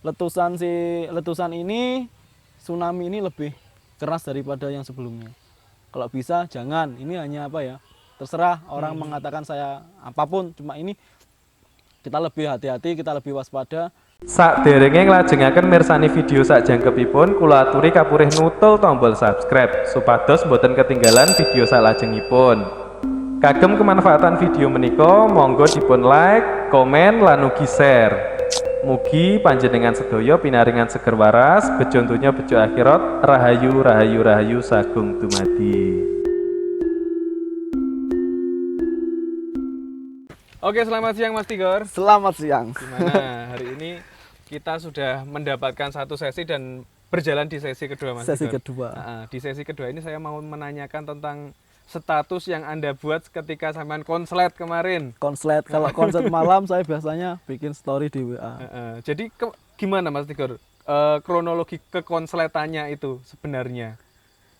letusan ini tsunami ini lebih keras daripada yang sebelumnya. Kalau bisa jangan. Ini hanya apa ya? Terserah orang mengatakan saya apapun, cuma ini kita lebih hati-hati, kita lebih waspada. Sakderenge nglajengaken mirsani video sakjangkepipun, kula aturi kapurih nutul tombol subscribe supados boten ketinggalan video salajengipun. Kagem kemanfaatan video menika, monggo dipun like, komen, lan ugi share. Mugi panjenengan sedaya pinaringan seger waras, bejo donya bejo akhirat, rahayu rahayu rahayu sagung dumadi. Oke, selamat siang Mas Tigor. Selamat siang. Gimana hari ini kita sudah mendapatkan satu sesi dan berjalan di sesi kedua Mas Sesi Tigor. kedua. Di sesi kedua ini saya mau menanyakan tentang status yang Anda buat ketika sampean konslet kemarin. Konslet, kalau konslet malam saya biasanya bikin story di WA. Jadi gimana Mas Tigor? Kronologi kekonsletannya itu sebenarnya.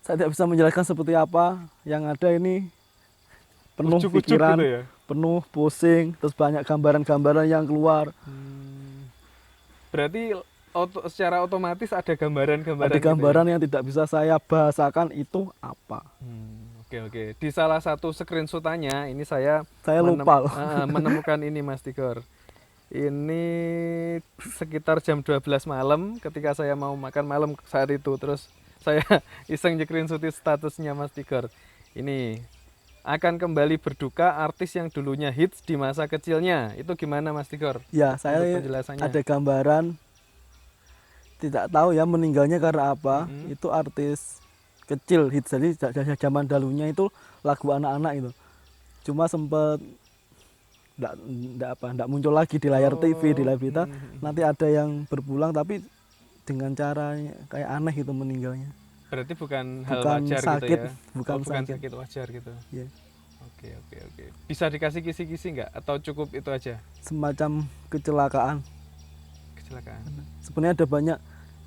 Saya tidak bisa menjelaskan seperti apa. Yang ada ini penuh Ujuk-ujuk pikiran, gitu ya? penuh pusing, terus banyak gambaran-gambaran yang keluar. Berarti secara otomatis ada gambaran-gambaran. Ada gambaran yang tidak bisa saya bahasakan itu apa. Oke. Di salah satu screenshotannya ini saya lupa loh. menemukan ini Mas Tigor. Ini sekitar jam 12 malam ketika saya mau makan malam saat itu. Terus saya iseng screenshotin statusnya Mas Tigor. Ini akan kembali berduka artis yang dulunya hits di masa kecilnya. Itu gimana Mas Tigor? Ya, saya ada gambaran, tidak tahu ya meninggalnya karena apa. Itu artis kecil hits, jadi zaman dahulunya itu lagu anak-anak itu. Cuma sempet enggak muncul lagi di layar TV, di layar berita. Nanti ada yang berpulang tapi dengan cara kayak aneh itu meninggalnya. Berarti bukan hal wajar sakit, gitu ya? Bukan sakit wajar gitu. Yeah. Oke. Bisa dikasih kisi-kisi nggak? Atau cukup itu aja? Semacam kecelakaan. Sebenarnya ada banyak,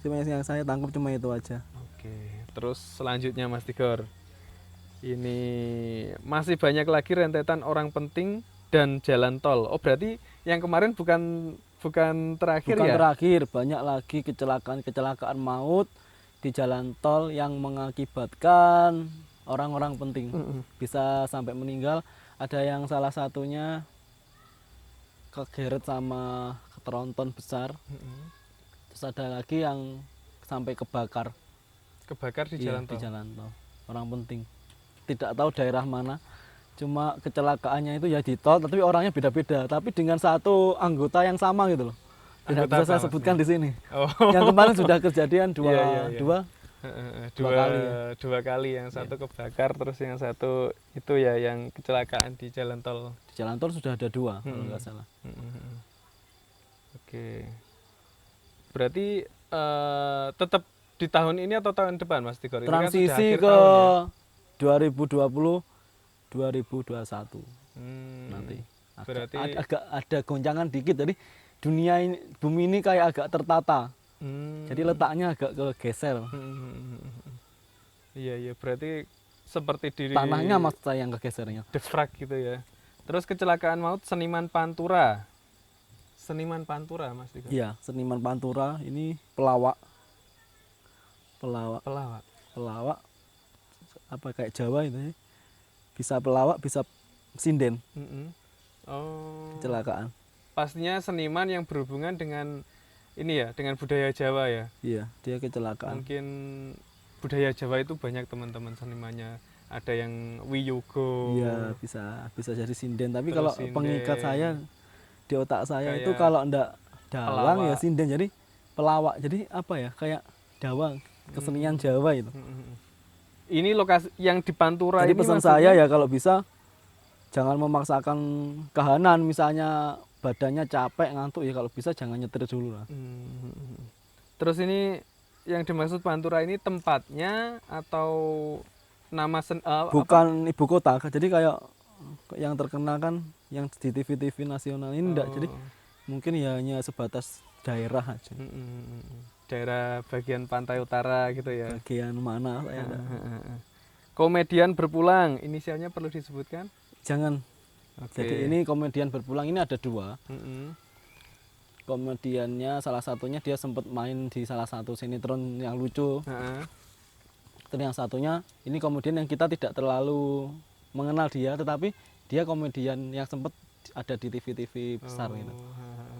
cuma yang saya tangkap cuma itu aja. Oke. Terus selanjutnya Mas Tigor, ini masih banyak lagi rentetan orang penting dan jalan tol. Oh berarti yang kemarin bukan terakhir ya? Bukan terakhir, banyak lagi kecelakaan maut di jalan tol yang mengakibatkan orang-orang penting bisa sampai meninggal. Ada yang salah satunya kegeret sama tronton besar. Terus ada lagi yang sampai kebakar di jalan tol. Di jalan tol. Orang penting. Tidak tahu daerah mana. Cuma kecelakaannya itu ya di tol, tapi orangnya beda-beda. Tapi dengan satu anggota yang sama gitu loh. Tidak bisa saya sebutkan di sini. Yang kemarin sudah kejadian dua kali. Yang satu kebakar, terus yang satu itu ya yang kecelakaan di jalan tol. Di jalan tol sudah ada dua kalau nggak salah. Oke. Berarti tetap di tahun ini atau tahun depan Mas Tigor? Transisi kan ke tahun, ya? 2020 2021 nanti. Berarti agak ada goncangan dikit, jadi bumi ini kayak agak tertata. Jadi letaknya agak kegeser. Iya, berarti seperti tanahnya maksud saya yang kegesernya. Defrag gitu ya. Terus kecelakaan maut seniman Pantura Mas Tigor. Iya, seniman Pantura ini pelawak apa kayak Jawa itu ya. Bisa pelawak, bisa sinden. Kecelakaan. Pastinya seniman yang berhubungan dengan ini ya, dengan budaya Jawa ya. Iya, dia kecelakaan. Mungkin budaya Jawa itu banyak teman-teman senimannya. Ada yang wiyogo. Iya, bisa jadi sinden. Tapi kalau pengikat saya di otak saya itu kalau ndak dalang ya sinden, jadi pelawak. Jadi apa ya, kayak dawang, kesenian Jawa itu. Ini lokasi yang di Pantura. Jadi ini pesan saya ya kalau bisa jangan memaksakan kahanan, misalnya badannya capek ngantuk ya kalau bisa jangan nyetir dulu lah. Terus ini yang dimaksud Pantura ini tempatnya atau nama bukan ibu kota, jadi kayak yang terkenal kan yang di TV-TV nasional ini enggak, jadi mungkin ya hanya sebatas daerah aja. Daerah bagian pantai utara gitu ya. Bagian mana saya enggak. Komedian berpulang, inisialnya perlu disebutkan? Jangan. Jadi ini komedian berpulang ini ada dua. komediannya salah satunya dia sempat main di salah satu sinetron yang lucu. Heeh. Terus yang satunya ini komedian yang kita tidak terlalu mengenal dia, tetapi dia komedian yang sempat ada di TV-TV besar gitu.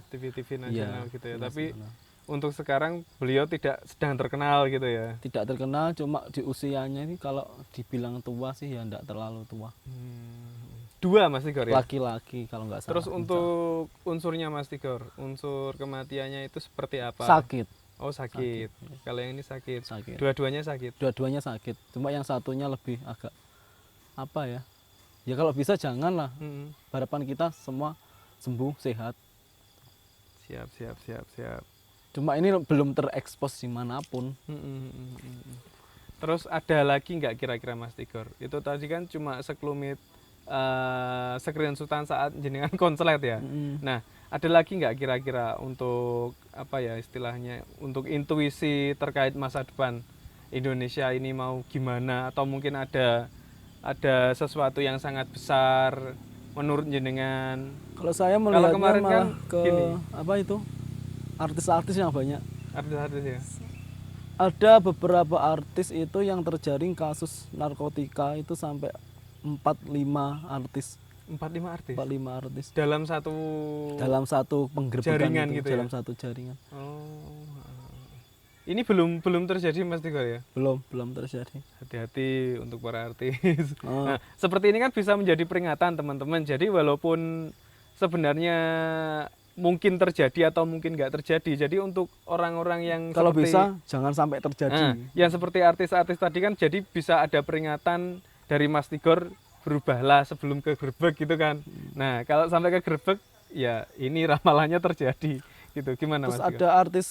TV-TV Iya, nasional gitu ya. Tapi nasional. untuk sekarang beliau tidak sedang terkenal gitu ya. Tidak terkenal, cuma di usianya ini kalau dibilang tua sih ya enggak terlalu tua. Dua Mas Tigor ya. Laki-laki kalau nggak salah. Terus untuk unsurnya Mas Tigor, unsur kematiannya itu seperti apa? sakit, Oh sakit. Kalau yang ini sakit. sakit. Dua-duanya sakit. Dua-duanya sakit. Cuma yang satunya lebih agak apa ya? Ya kalau bisa janganlah. Mm-mm. Harapan kita semua sembuh, sehat. Siap. Cuma ini belum terekspos dimanapun. Terus ada lagi nggak kira-kira Mas Tigor? Itu tadi kan cuma sekelumit screenshotan saat jenengan konslet ya. Nah, ada lagi nggak kira-kira untuk apa ya istilahnya untuk intuisi terkait masa depan Indonesia ini mau gimana atau mungkin ada sesuatu yang sangat besar menurut jenengan? Kalau saya melihatnya kemarin malah kan ke gini. apa itu? Artis-artis yang banyak. Artis-artis ya. Ada beberapa artis itu yang terjaring kasus narkotika itu sampai 4-5 artis. 4-5 artis. 4-5 artis. Dalam Satu penggerbekan jaringan itu, gitu ya? dalam satu jaringan. Oh. Ini belum terjadi Mas Tigor ya? Belum terjadi. Hati-hati untuk para artis. Oh. Nah, seperti ini kan bisa menjadi peringatan teman-teman. Jadi walaupun sebenarnya mungkin terjadi atau mungkin nggak terjadi. Jadi untuk orang-orang yang Kalau seperti, bisa jangan sampai terjadi. yang seperti artis-artis tadi kan jadi bisa ada peringatan dari Mas Tigor, berubahlah sebelum ke gerbek gitu kan. Nah, kalau sampai ke gerbek ya ini ramalannya terjadi gitu. Gimana Terus Mas Tigor? ada artis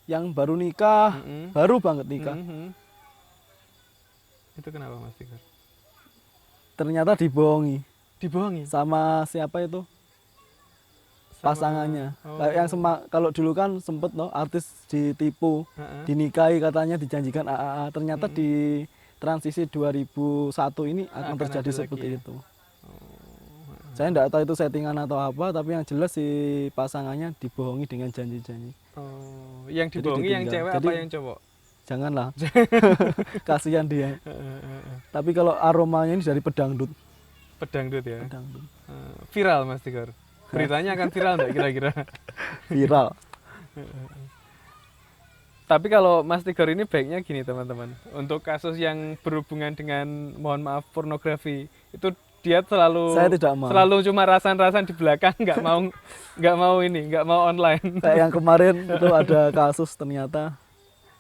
yang baru nikah, Mm-mm. baru banget nikah. Mhm. Itu kenapa Mas Tigor? Ternyata dibohongi Dibohongi sama siapa itu? sama- Pasangannya. Oh. Kayak yang kalau dulu kan sempet loh artis ditipu, Heeh. dinikahi katanya dijanjikan AAA. Ternyata di transisi 2001 ini akan Akan terjadi ada seperti lagi ya? itu. Saya enggak tahu itu settingan atau apa, tapi yang jelas si pasangannya dibohongi dengan janji-janji. Oh, yang Jadi dibohongi yang ditinggal. cewek apa Jadi- yang cowok? Janganlah. Kasihan dia. Tapi kalau aromanya ini dari pedangdut. Pedangdut ya. Pedangdut. Viral Mas Tigor. Beritanya akan viral enggak kira-kira? Viral. Tapi kalau Mas Tigor ini baiknya gini teman-teman. Untuk kasus yang berhubungan dengan mohon maaf pornografi itu dia Saya tidak mau. selalu cuma rasan-rasan di belakang nggak mau online. Kayak yang kemarin itu ada kasus ternyata.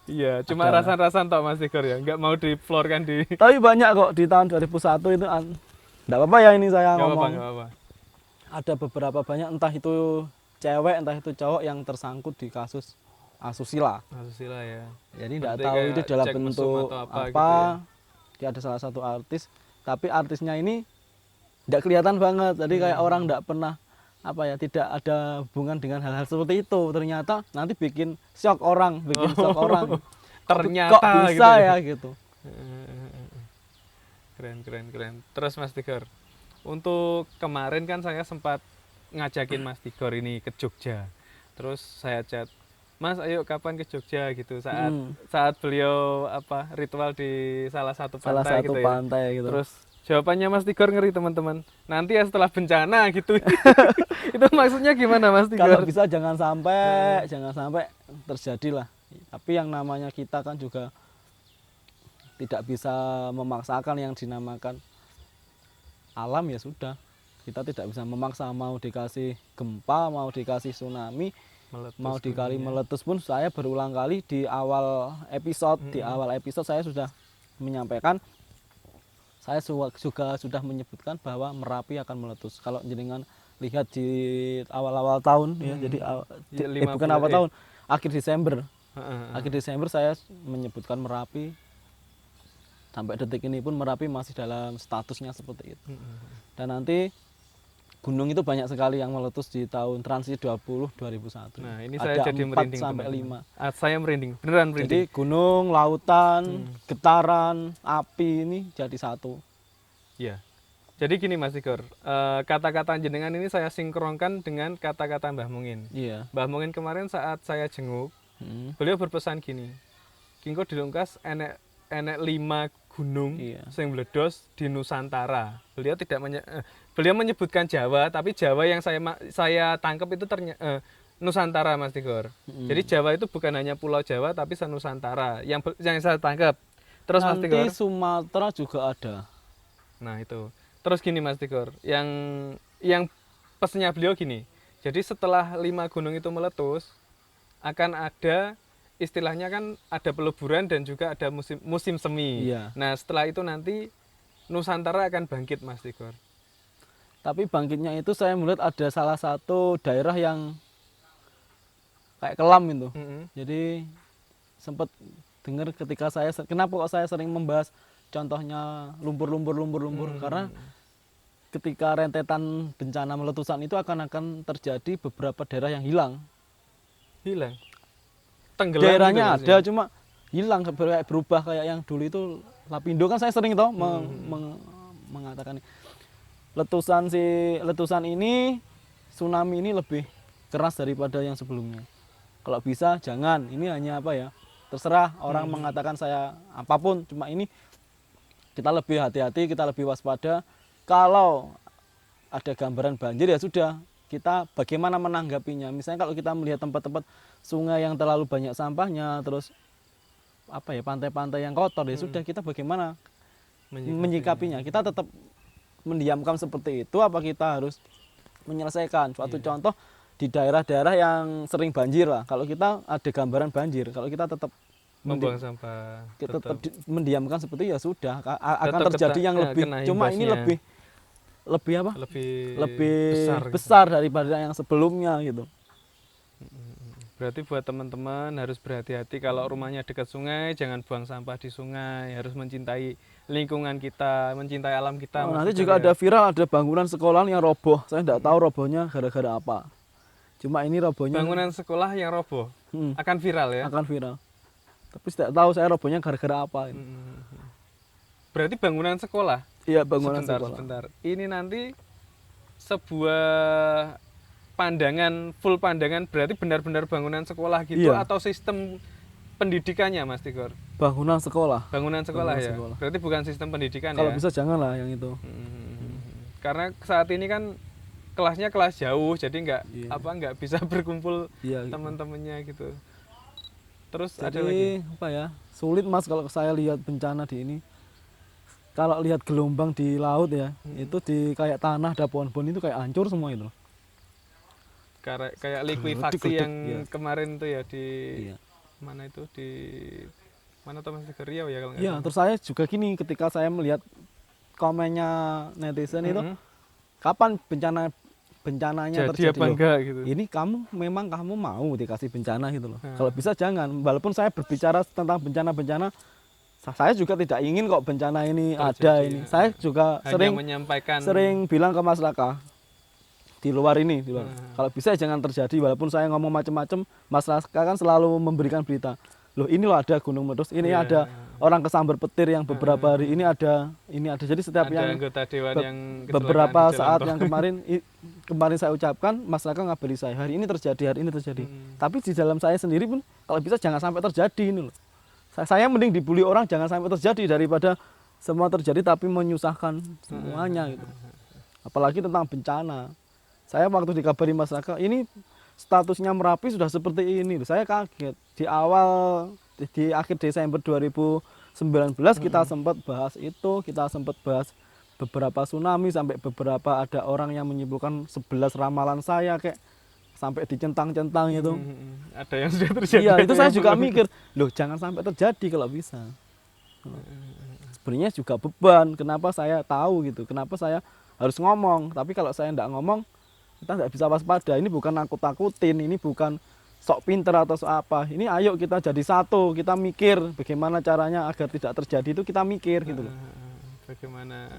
Iya, cuma Ada. rasan-rasan tok Mas Tigor ya, nggak mau di-floorkan di. Tapi banyak kok di tahun 2001 itu. Enggak apa-apa ya ini saya Nggak apa-apa, ngomong. nggak apa-apa. Ada beberapa banyak entah itu cewek entah itu cowok yang tersangkut di kasus asusila. Asusila ya. Jadi tidak Berarti tahu kayak itu dalam cek mesum bentuk atau apa. apa gitu ya? Dia ada salah satu artis, tapi artisnya ini tidak kelihatan banget. Jadi kayak orang tidak pernah apa ya, tidak ada hubungan dengan hal-hal seperti itu. Ternyata nanti bikin shock orang, bikin shock orang. Ternyata kok bisa gitu ya gitu. Keren. Terus Mas Tigor, untuk kemarin kan saya sempat ngajakin Mas Tigor ini ke Jogja. Terus saya chat, Mas ayo kapan ke Jogja gitu saat beliau apa ritual di salah satu pantai Salah satu gitu ya. pantai gitu. Terus jawabannya Mas Tigor ngeri teman-teman. Nanti ya setelah bencana gitu. Itu maksudnya gimana Mas Kalau Tigor? bisa jangan sampai terjadi lah. Tapi yang namanya kita kan juga tidak bisa memaksakan yang dinamakan alam, ya sudah. Kita tidak bisa memaksa, mau dikasih gempa, mau dikasih tsunami, Meletus mau dikali dunia. meletus pun saya berulang kali di awal episode saya sudah menyampaikan, saya juga sudah menyebutkan bahwa Merapi akan meletus. Kalau jenengan lihat di awal-awal tahun ya, jadi Ya, bukan awal tahun, akhir Desember. Heeh. Akhir Desember saya menyebutkan Merapi. Sampai detik ini pun Merapi masih dalam statusnya seperti itu. Dan nanti gunung itu banyak sekali yang meletus di tahun transisi 2021. Nah, ini Ada saya jadi 4 merinding sampai teman-teman. 5. Saya merinding, beneran Jadi merinding. gunung, lautan, getaran, api ini jadi satu. Iya. Jadi gini Mas Tigor, kata-kata jenengan ini saya sinkronkan dengan kata-kata Mbah Mungin. Iya. Mbah Mungin kemarin saat saya jenguk, beliau berpesan gini, Kingko dilungkas enek 5 gunung Iya. sing meledos di Nusantara. Beliau menyebutkan Jawa, tapi Jawa yang saya tangkap itu Nusantara Mas Tigor. Jadi Jawa itu bukan hanya Pulau Jawa tapi se-Nusantara yang saya tangkap. Terus Mas Nanti Tigor, Sumatera juga ada. nah itu. Terus gini Mas Tigor, yang pesannya beliau gini. Jadi setelah 5 gunung itu meletus, akan ada istilahnya kan ada peleburan dan juga ada musim semi. Iya. Nah setelah itu nanti Nusantara akan bangkit Mas Tigor. Tapi bangkitnya itu saya melihat ada salah satu daerah yang kayak kelam itu. Jadi sempat dengar ketika kenapa kok saya sering membahas contohnya lumpur karena ketika rentetan bencana meletusan itu akan terjadi beberapa daerah yang hilang. Tenggelam Daerahnya gitu, Mas, ada ya? cuma hilang kayak berubah kayak yang dulu itu Lapindo kan saya sering tahu mengatakan letusan ini tsunami ini lebih keras daripada yang sebelumnya. Kalau bisa jangan, ini hanya apa ya? Terserah orang mengatakan saya apapun, cuma ini kita lebih hati-hati, kita lebih waspada. Kalau ada gambaran banjir ya sudah, kita bagaimana menanggapinya. Misalnya kalau kita melihat tempat-tempat sungai yang terlalu banyak sampahnya, terus apa ya, pantai-pantai yang kotor ya sudah, kita bagaimana menyikapinya. Kita tetap mendiamkan seperti itu apa kita harus menyelesaikan. Suatu contoh di daerah-daerah yang sering banjir lah. Kalau kita ada gambaran banjir, kalau kita tetap membuang sampah, kita tetap mendiamkan seperti itu ya sudah akan Tetap terjadi yang lebih. kena Cuma ini imbasnya. lebih apa? Lebih besar daripada yang sebelumnya gitu. Berarti buat teman-teman harus berhati-hati kalau rumahnya dekat sungai, jangan buang sampah di sungai, harus mencintai lingkungan kita, mencintai alam kita. Oh, Mas nanti Tigor, juga ya. ada viral, ada bangunan sekolah yang roboh. Saya tidak tahu robohnya gara-gara apa. Cuma ini robohnya Bangunan sekolah yang roboh akan viral ya. akan viral. Tapi tidak tahu saya robohnya gara-gara apa. Berarti bangunan sekolah. Iya, bangunan sebentar, sekolah. sebentar. Ini nanti sebuah full pandangan berarti benar-benar bangunan sekolah gitu Iya. atau sistem pendidikannya Mas Tigor? Bangunan sekolah. Bangunan sekolah Bangunan ya. sekolah. Berarti bukan sistem pendidikan Kalau ya. bisa janganlah yang itu. Karena saat ini kan kelasnya kelas jauh jadi Iya. nggak bisa berkumpul Iya. Gitu. teman-temannya gitu. Terus ada lagi. Jadi apa ya? Sulit Mas kalau saya lihat bencana di ini. Kalau lihat gelombang di laut ya, itu di kayak tanah ada pohon-pohon itu kayak hancur semua itu. Kayak likuifaksi Gledek, yang iya. kemarin tuh ya di Iya. mana itu di mana tuh Mas Tigor? Riau ya kalau nggak Iya, salah. terus saya juga gini ketika saya melihat komennya netizen itu, kapan bencananya Jadi terjadi apa loh? enggak gitu. Ini kamu mau dikasih bencana gitu loh. Kalau bisa jangan. Walaupun saya berbicara tentang bencana-bencana, saya juga tidak ingin kok bencana ini Terjadi, ada ini. ya. Saya juga Hanya menyampaikan sering bilang ke Mas Raka di luar. Kalau bisa jangan terjadi. Walaupun saya ngomong macam-macam, Mas Raka kan selalu memberikan berita. Loh ini loh ada gunung meletus, ini Iya. ada orang kesambar petir yang beberapa hari ini ada. Jadi setiap ada yang anggota dewan yang kecelakaan beberapa di jalan saat tol. yang kemarin saya ucapkan, Mas Raka ngabari saya hari ini terjadi. Tapi di dalam saya sendiri pun kalau bisa jangan sampai terjadi ini loh. Saya mending dibully orang jangan sampai terjadi daripada semua terjadi tapi menyusahkan semuanya gitu. Apalagi tentang bencana. Saya waktu dikabari Mas Raka, ini statusnya Merapi sudah seperti ini. Saya kaget. Di akhir Desember 2019 kita sempat bahas itu, kita sempat bahas beberapa tsunami sampai beberapa ada orang yang menyimpulkan 11 ramalan saya kayak sampai dicentang-centang itu. Ada yang sudah terjadi. Iya, ada itu saya yang juga belum. mikir, loh jangan sampai terjadi kalau bisa. Sebenarnya juga beban, kenapa saya tahu gitu, kenapa saya harus ngomong. Tapi kalau saya tidak ngomong, kita tidak bisa waspada. Ini bukan nakut-nakutin, ini bukan sok pinter atau sok apa. Ini ayo kita jadi satu, kita mikir bagaimana caranya agar tidak terjadi itu kita mikir gitu loh. Bagaimana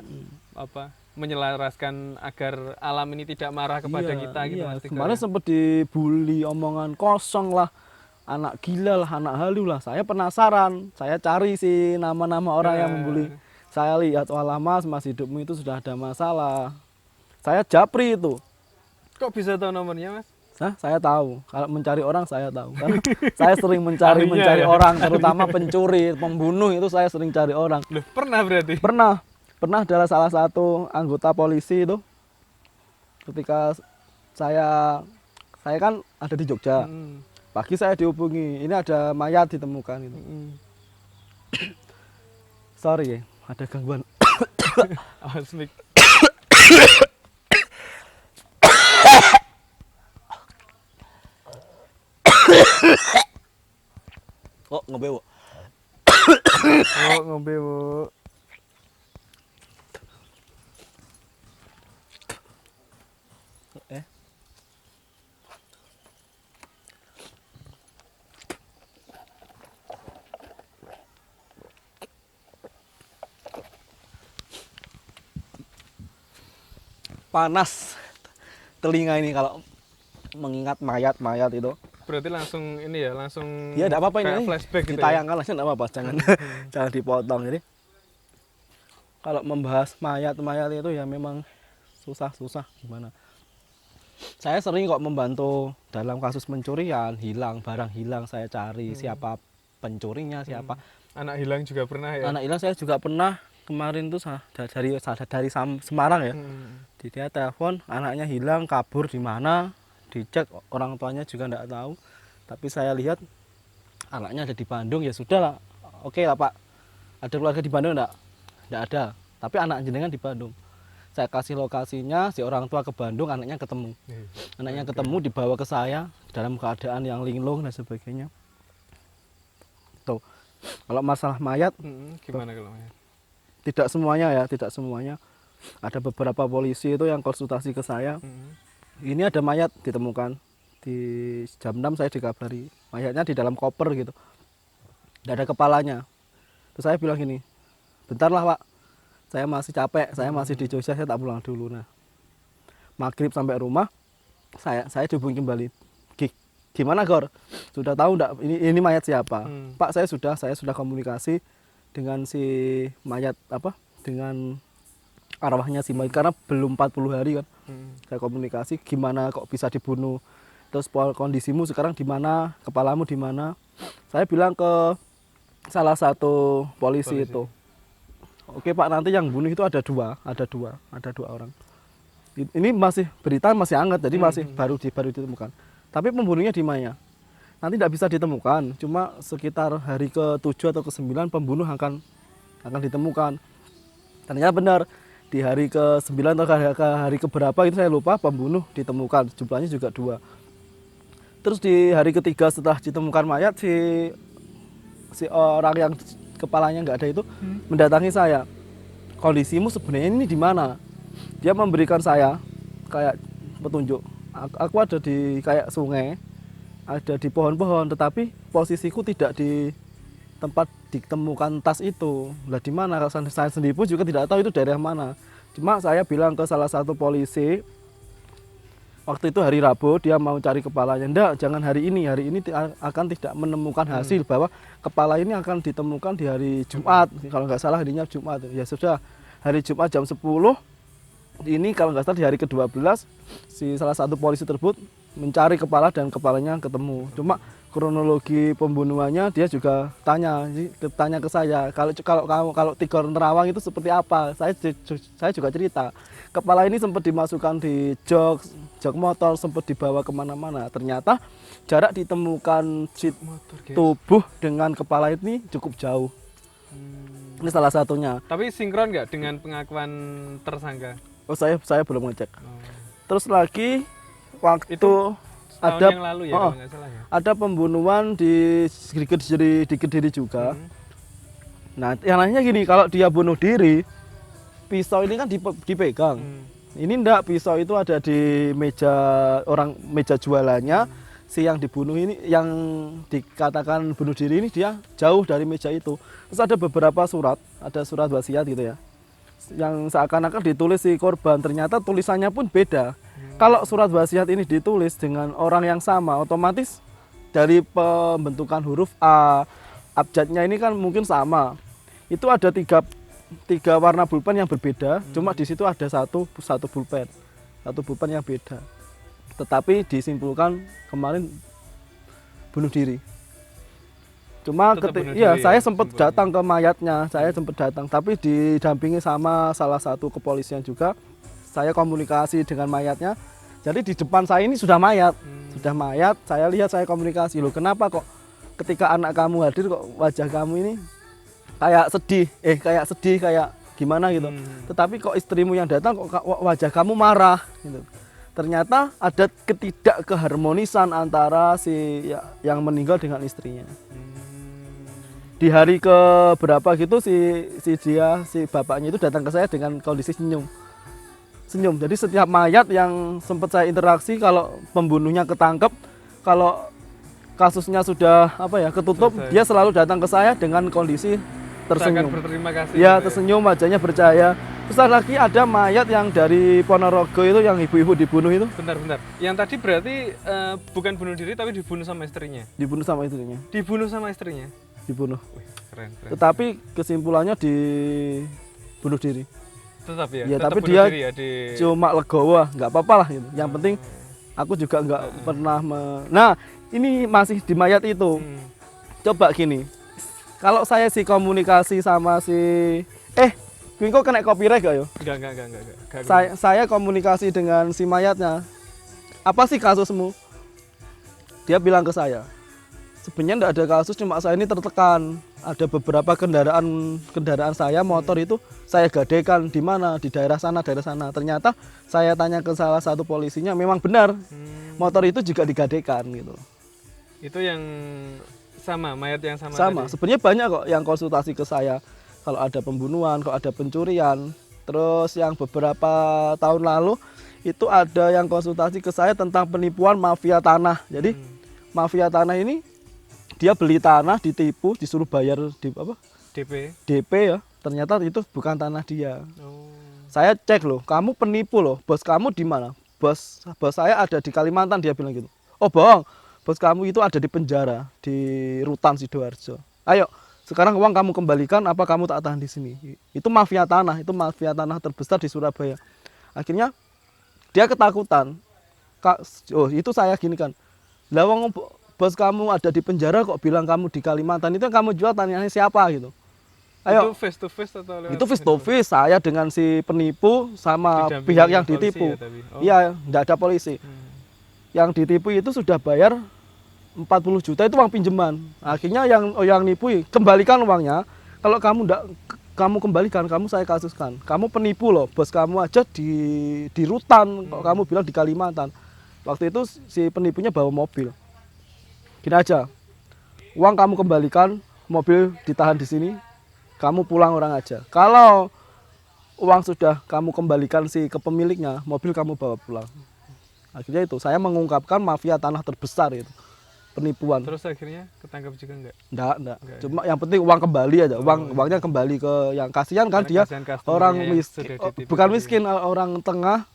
menyelaraskan agar alam ini tidak marah kepada kita gitu iya. Mas Tigor, Kemarin ya? sempat dibully omongan kosong lah, anak gila lah, anak halu lah. Saya penasaran, saya cari si nama-nama orang yang membuli. saya lihat, walah mas hidupmu itu sudah ada masalah. Saya japri itu. Kok bisa tahu nomornya, Mas? Nah, saya tahu. Kalau mencari orang saya tahu. Karena saya sering mencari Ahlinya ya? orang, terutama pencuri, pembunuh itu saya sering cari orang. Loh, pernah berarti? Pernah adalah salah satu anggota polisi itu. Ketika saya kan ada di Jogja. Pagi saya dihubungi, ini ada mayat ditemukan itu. Sorry ya, ada gangguan. Awas, Mik. Oh, ngebewok. Oh, ngombe, Bu. Eh. Panas telinga ini kalau mengingat mayat-mayat itu. Berarti langsung ini ya, langsung Ya enggak apa-apa kayak ini. flashback gitu ya. Ditayangkan langsung enggak apa-apa, jangan jangan dipotong ini. Kalau membahas mayat-mayat itu ya memang susah gimana. Saya sering kok membantu dalam kasus pencurian, hilang, barang hilang saya cari siapa pencurinya, siapa. Anak hilang juga pernah ya? Anak hilang saya juga pernah kemarin tuh dari Semarang ya. Dia telepon anaknya hilang, kabur di mana, dicek orang tuanya juga enggak tahu. Tapi saya lihat anaknya ada di Bandung, ya sudah lah. Oke lah Pak. Ada keluarga di Bandung enggak? Enggak ada. Tapi anak jenengan di Bandung. Saya kasih lokasinya, si orang tua ke Bandung, anaknya ketemu. Anaknya ketemu dibawa ke saya dalam keadaan yang linglung dan sebagainya. Tuh. Kalau masalah mayat Gimana kalau mayat? tidak semuanya ya, tidak semuanya. Ada beberapa polisi itu yang konsultasi ke saya. Ini ada mayat ditemukan di jam 6 saya dikabari. Mayatnya di dalam koper gitu. Tidak ada kepalanya. Terus saya bilang gini, bentarlah Pak, saya masih capek, saya masih di Jogja, saya tak pulang dulu. Nah, maghrib sampai rumah, saya dihubungi kembali. Gimana Gor? Sudah tahu enggak ini mayat siapa? Pak, saya sudah komunikasi dengan si mayat dengan arwahnya si mayat karena belum 40 hari kan. Saya komunikasi gimana kok bisa dibunuh. Terus kondisimu sekarang di mana? Kepalamu di mana? Saya bilang ke salah satu polisi itu. Oke Pak, nanti yang bunuh itu ada dua orang. Ini berita masih hangat, jadi masih baru ditemukan. Tapi pembunuhnya di mana? Nanti tidak bisa ditemukan, cuma sekitar hari ke-7 atau ke-9 pembunuh akan ditemukan. Ternyata benar, di hari ke-9 atau hari ke-berapa itu saya lupa, pembunuh ditemukan, jumlahnya juga 2. Terus di hari ketiga setelah ditemukan mayat, si orang yang kepalanya nggak ada itu mendatangi saya. Kondisimu sebenarnya ini di mana? Dia memberikan saya kayak petunjuk. Aku ada di kayak sungai, ada di pohon-pohon, tetapi posisiku tidak di tempat ditemukan tas itu. Lah di mana? Saya sendiri pun juga tidak tahu itu daerah mana. Cuma saya bilang ke salah satu polisi, waktu itu hari Rabu, dia mau cari kepalanya. Enggak, jangan hari ini akan tidak menemukan hasil bahwa kepala ini akan ditemukan di hari Jumat. Kalau nggak salah harinya Jumat. Ya sudah, hari Jumat jam 10. Ini kalau nggak salah di hari ke-12, si salah satu polisi tersebut mencari kepala dan kepalanya ketemu. Cuma kronologi pembunuhannya dia juga tanya ke saya. Kalau Tigor Nerawang itu seperti apa? Saya juga cerita. Kepala ini sempat dimasukkan di jok motor, sempat dibawa kemana-mana. Ternyata jarak ditemukan tubuh dengan kepala ini cukup jauh. Ini salah satunya. Tapi sinkron nggak dengan pengakuan tersangka? Oh, saya belum ngecek. Terus lagi waktu Itu ada yang lalu ya, kalau nggak salah ya? ada pembunuhan di Kediri juga. Nah, yang lainnya gini, kalau dia bunuh diri, pisau ini kan dipegang. Ini enggak, pisau itu ada di meja jualannya. Si yang dibunuh ini, yang dikatakan bunuh diri ini, dia jauh dari meja itu. Terus ada beberapa surat, ada surat wasiat gitu ya, yang seakan-akan ditulis si korban, ternyata tulisannya pun beda. Kalau surat wasiat ini ditulis dengan orang yang sama, otomatis dari pembentukan huruf A, abjadnya ini kan mungkin sama. Itu ada tiga warna pulpen yang berbeda, cuma di situ ada satu pulpen yang beda. Tetapi disimpulkan kemarin bunuh diri. Cuma Tetap bunuh iya, diri saya ya, sempat simpulnya. datang ke mayatnya, tapi didampingi sama salah satu kepolisian juga. Saya komunikasi dengan mayatnya. Jadi di depan saya ini sudah mayat, Saya lihat, saya komunikasi, loh kenapa kok ketika anak kamu hadir kok wajah kamu ini kayak sedih, kayak gimana gitu. Tetapi kok istrimu yang datang kok wajah kamu marah gitu. Ternyata ada ketidakkeharmonisan antara yang meninggal dengan istrinya. Di hari ke berapa gitu si bapaknya itu datang ke saya dengan kondisi senyum. Jadi setiap mayat yang sempat saya interaksi, kalau pembunuhnya ketangkep, kalau kasusnya sudah ketutup, Selesai. dia selalu datang ke saya dengan kondisi tersenyum. Sangat berterima kasih. Ya, gitu tersenyum, wajahnya bercahaya. Terus lagi ada mayat yang dari Ponorogo itu, yang ibu-ibu dibunuh itu. Bentar. Yang tadi berarti bukan bunuh diri tapi dibunuh sama istrinya. Dibunuh sama istrinya. Dibunuh sama istrinya. Dibunuh. Wih, keren. Tetapi kesimpulannya bunuh diri. Tetap ya. Ya, tetap tapi bunuh dia diri ya, cuma legowo, nggak apa-apa lah gitu. Yang penting aku juga nggak pernah Nah, ini masih di mayat itu. Coba gini. Kalau saya komunikasi sama kuwi kok kena copyright gak yo? Enggak. Saya komunikasi dengan si mayatnya. Apa sih kasusmu? Dia bilang ke saya, sebenarnya enggak ada kasus, cuma saya ini tertekan. Ada beberapa kendaraan saya, motor itu saya gadekan di mana? Di daerah sana. Ternyata saya tanya ke salah satu polisinya, memang benar. Motor itu juga digadekan gitu. Itu yang sama, mayat yang sama tadi? Sebenarnya banyak kok yang konsultasi ke saya. Kalau ada pembunuhan, kalau ada pencurian. Terus yang beberapa tahun lalu itu ada yang konsultasi ke saya tentang penipuan mafia tanah. Jadi mafia tanah ini dia beli tanah, ditipu, disuruh bayar DP ya. Ternyata itu bukan tanah dia. Saya cek loh, kamu penipu loh. Bos kamu di mana? Bos saya ada di Kalimantan, dia bilang gitu. Oh bohong, bos kamu itu ada di penjara di Rutan Sidoarjo. Ayo, sekarang uang kamu kembalikan, apa kamu tak tahan di sini? Itu mafia tanah terbesar di Surabaya. Akhirnya dia ketakutan. Itu saya gini kan. Lah wong bos kamu ada di penjara kok bilang kamu di Kalimantan, itu yang kamu jual tanahnya siapa gitu. Ayo. Itu face to face atau lewat? Itu face to face, saya dengan si penipu sama Didampingi pihak yang polisi ditipu. ya tadi? Oh. Iya, enggak ada polisi. Yang ditipu itu sudah bayar 40 juta, itu uang pinjaman. Akhirnya yang nipu, kembalikan uangnya. Kalau kamu kembalikan, kamu saya kasuskan. Kamu penipu loh, bos kamu aja di Rutan, kok kamu bilang di Kalimantan. Waktu itu si penipunya bawa mobil. Gini aja, uang kamu kembalikan, mobil ditahan di sini, kamu pulang orang aja. Kalau uang sudah kamu kembalikan ke pemiliknya, mobil kamu bawa pulang. Akhirnya itu, saya mengungkapkan mafia tanah terbesar itu, penipuan. Terus akhirnya ketangkap juga enggak? Enggak. Cuma yang penting uang kembali aja, uangnya kembali ke yang kasihan kan. Dia orang miskin, bukan miskin, orang tengah.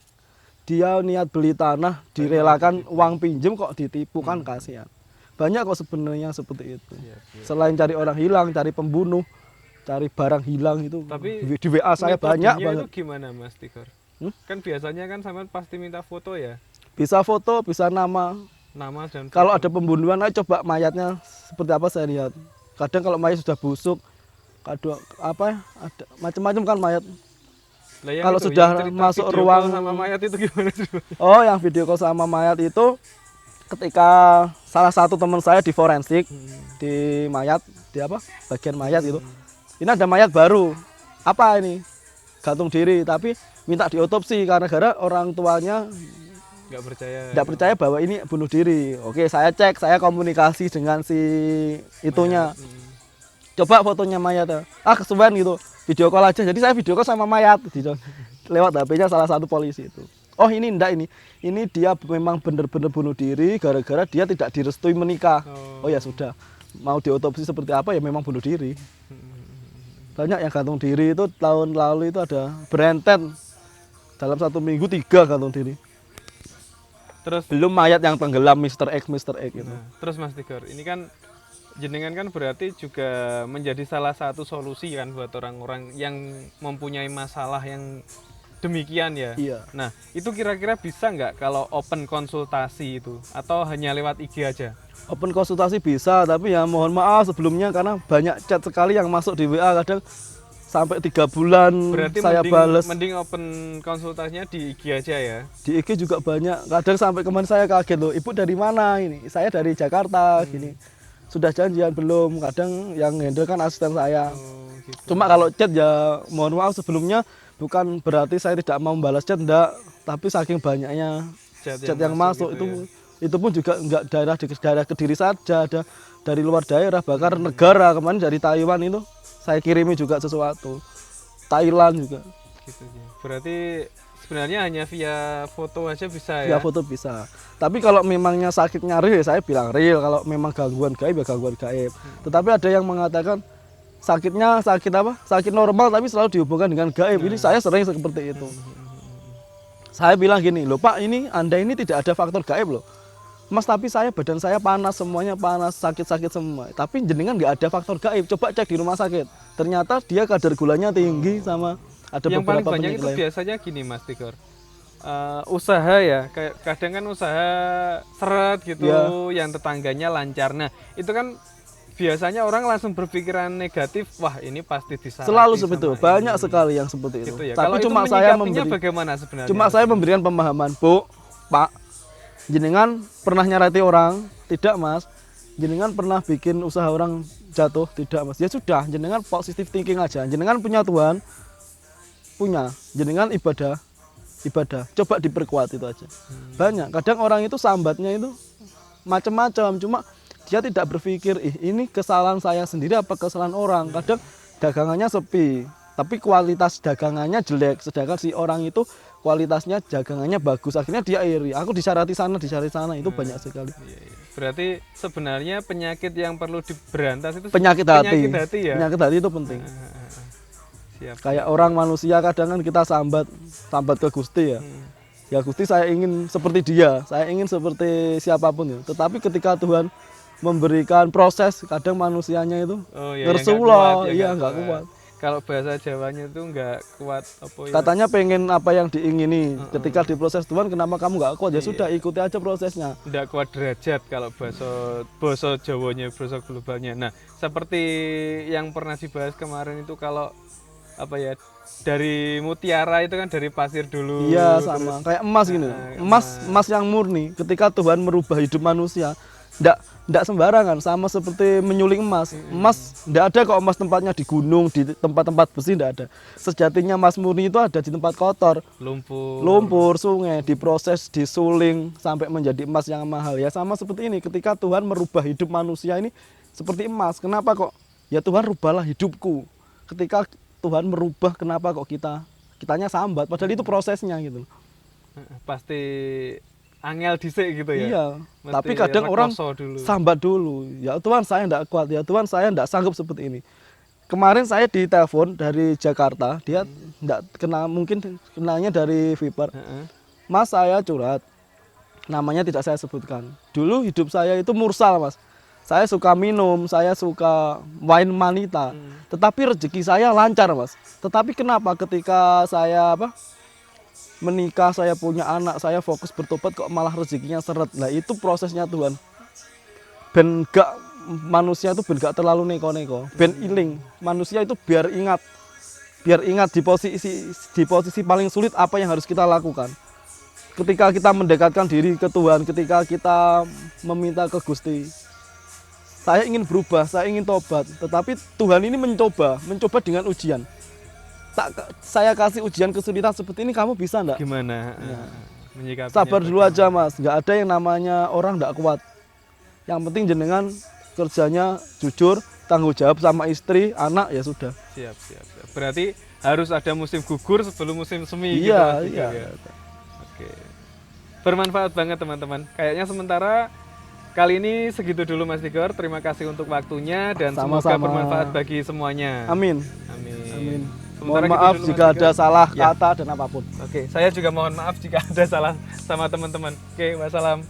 Dia niat beli tanah, direlakan uang pinjem kok ditipu, kan kasihan. Banyak kok sebenarnya seperti itu. Selain cari orang hilang, cari pembunuh, cari barang hilang itu. Tapi di WA saya banyak banget. Itu gimana Mas Tigor? Kan biasanya kan sampean pasti minta foto ya? Bisa foto, bisa nama. Nama dan foto. Kalau ada pembunuhan, ayo coba mayatnya seperti apa saya lihat. Kadang kalau mayat sudah busuk, ada macam-macam kan mayat. Kalau sudah masuk ruang sama mayat itu gimana sih? Oh, yang video call sama mayat itu ketika salah satu teman saya di forensik, di bagian mayat itu. Ini ada mayat baru. Apa ini? Gantung diri, tapi minta diotopsi karena orang tuanya nggak percaya bahwa ini bunuh diri. Oke, saya cek, saya komunikasi dengan si itunya. Coba fotonya mayat. Kesuwen gitu. Video call aja. Jadi saya video call sama mayat lewat HP-nya salah satu polisi itu. Oh, ini enggak ini. Ini dia memang benar-benar bunuh diri gara-gara dia tidak direstui menikah. Oh ya sudah. Mau diotopsi seperti apa ya memang bunuh diri. Banyak yang gantung diri itu tahun lalu itu ada berentet. Dalam 1 minggu 3 gantung diri. Terus belum mayat yang tenggelam Mr. X gitu. Terus Mas Tigor, ini kan jenengan kan berarti juga menjadi salah satu solusi kan buat orang-orang yang mempunyai masalah yang demikian ya. Iya. Nah, itu kira-kira bisa nggak kalau open konsultasi itu atau hanya lewat IG aja? Open konsultasi bisa, tapi ya mohon maaf sebelumnya karena banyak chat sekali yang masuk di WA, kadang sampai 3 bulan Berarti saya bales. mending open konsultasinya di IG aja ya. Di IG juga banyak, kadang sampai kemarin saya kaget loh, ibu dari mana ini? Saya dari Jakarta gini. Sudah janjian belum? Kadang yang handle kan asisten saya. Oh, gitu. Cuma kalau chat ya mohon maaf sebelumnya, bukan berarti saya tidak mau membalas chat, enggak, tapi saking banyaknya chat yang masuk gitu itu pun juga enggak daerah Kediri saja, ada dari luar daerah, bahkan negara. Kemarin dari Taiwan itu saya kirimi juga sesuatu, Thailand juga. Gitu ya. Berarti sebenarnya hanya via foto aja bisa Ya ya? foto bisa, tapi kalau memangnya sakitnya real, saya bilang real. Kalau memang gangguan gaib ya gangguan gaib. Tetapi ada yang mengatakan sakitnya sakit apa? Sakit normal tapi selalu dihubungkan dengan gaib. Ini saya sering seperti itu. Saya bilang gini, loh Pak, ini Anda ini tidak ada faktor gaib loh. Mas, tapi badan saya panas, semuanya panas, sakit-sakit semua. Tapi jenengan nggak ada faktor gaib. Coba cek di rumah sakit. Ternyata dia kadar gulanya tinggi sama ada Yang paling beberapa banyak penyakit itu lain. biasanya gini Mas Tigor. Usaha ya, kayak kadang kan usaha seret gitu, Ya. yang tetangganya lancar. Nah, itu kan biasanya orang langsung berpikiran negatif, wah ini pasti disalahin. Selalu seperti itu. Banyak sekali yang seperti itu. Gitu ya. Tapi Kalau itu cuma saya menyikapinya memberi bagaimana sebenarnya? Cuma saya memberikan pemahaman, Bu, Pak, jenengan pernah nyarati orang? Tidak, Mas. Jenengan pernah bikin usaha orang jatuh? Tidak, Mas. Ya sudah, jenengan positive thinking aja. Jenengan punya Tuhan, punya. Jenengan ibadah. Coba diperkuat itu aja. Banyak. Kadang orang itu sambatnya itu macam-macam. Cuma dia tidak berpikir, ini kesalahan saya sendiri apa kesalahan orang. Kadang dagangannya sepi, tapi kualitas dagangannya jelek. Sedangkan si orang itu kualitasnya dagangannya bagus, akhirnya dia iri. Aku disyarati sana itu banyak sekali. Iya, iya. Berarti sebenarnya penyakit yang perlu diberantas itu Penyakit hati. Penyakit hati ya. Penyakit hati itu penting. Siap. Kayak orang manusia kadang kan kita sambat ke Gusti ya. Ya Gusti, saya ingin seperti dia, saya ingin seperti siapapun ya. Tetapi ketika Tuhan memberikan proses, kadang manusianya itu ngersulah, iya nggak kuat. Kalau bahasa Jawanya itu nggak kuat apa ya? Katanya pengen apa yang diingini. Ketika diproses Tuhan, kenapa kamu nggak kuat? Ya sudah, ikuti aja prosesnya. Nggak kuat derajat kalau bahasa Jawanya, bahasa globalnya. Nah, seperti yang pernah dibahas kemarin itu, kalau apa ya, dari mutiara itu kan dari pasir dulu. Iya, sama kayak emas gini. Emas yang murni. Ketika Tuhan merubah hidup manusia, ndak sembarangan, sama seperti menyuling emas. Emas ndak ada kok emas tempatnya di gunung, di tempat-tempat besi, ndak ada. Sejatinya emas murni itu ada di tempat kotor, lumpur, sungai, diproses, disuling sampai menjadi emas yang mahal. Ya sama seperti ini, ketika Tuhan merubah hidup manusia ini seperti emas. Kenapa kok? Ya Tuhan, rubahlah hidupku. Ketika Tuhan merubah, kenapa kok kitanya sambat? Padahal itu prosesnya gitu. Pasti angel dhisik gitu ya. Iya. Mesti Tapi kadang orang dulu. sambat dulu. Ya Tuhan, saya enggak kuat. Ya Tuhan, saya enggak sanggup seperti ini. Kemarin saya ditelepon dari Jakarta, dia enggak kenal, mungkin kenalnya dari Viper. Mas, saya curhat. Namanya tidak saya sebutkan. Dulu hidup saya itu mursal, Mas. Saya suka minum, saya suka wine manita. Tetapi rezeki saya lancar, Mas. Tetapi kenapa ketika saya menikah, saya punya anak, saya fokus bertobat, kok malah rezekinya seret. Nah itu prosesnya Tuhan. Ben gak, manusia itu ben gak terlalu neko-neko, ben iling. Manusia itu biar ingat di posisi paling sulit apa yang harus kita lakukan. Ketika kita mendekatkan diri ke Tuhan, ketika kita meminta ke Gusti, saya ingin berubah, saya ingin tobat. Tetapi Tuhan ini mencoba dengan ujian. Saya kasih ujian kesulitan seperti ini, kamu bisa enggak? Gimana menyikapinya? Sabar dulu aja, Mas. Nggak ada yang namanya orang nggak kuat. Yang penting jenengan kerjanya jujur, tanggung jawab sama istri, anak, ya sudah. Siap. Berarti harus ada musim gugur sebelum musim semi. Iya, gitu, iya. Ya. Oke. Bermanfaat banget teman-teman. Kayaknya sementara kali ini segitu dulu Mas Tigor. Terima kasih untuk waktunya dan semoga Sama-sama. bermanfaat bagi semuanya. Amin. Amin. Mohon Sementara maaf gitu dulu, jika Mas ada Tigor. salah Ya. kata dan apapun. Oke, saya juga mohon maaf jika ada salah sama teman-teman. Oke, wassalam.